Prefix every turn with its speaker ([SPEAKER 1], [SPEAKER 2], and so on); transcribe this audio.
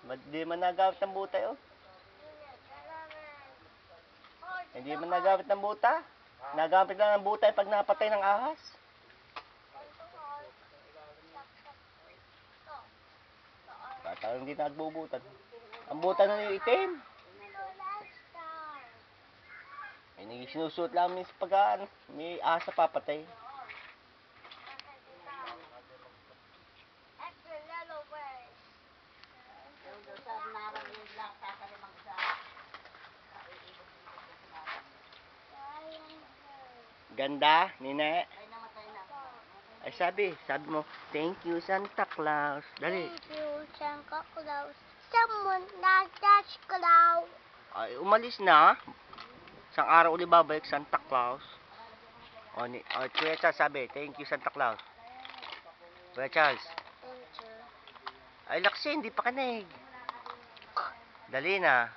[SPEAKER 1] Hindi man nagamit ng buta yun. Hindi man nagamit ng buta. Nagamit lang ng buta pag napatay ng ahas. Parang hindi nagbubutan. Ang buta na yung itim. May sinusuot lang sa pagkaan. May ahas na papatay. Ganda, Nine. Ay sabi mo, thank you Santa Claus. Dali.
[SPEAKER 2] Thank you Santa Claus. Someone that's Claus.
[SPEAKER 1] Ay, umalis na. Isang araw ulit babalik Santa Claus. Kuya Charles sabi, thank you Santa Claus. Kuya Charles.
[SPEAKER 2] Thank you.
[SPEAKER 1] Ay, laksi, hindi pa kanig. Dali na.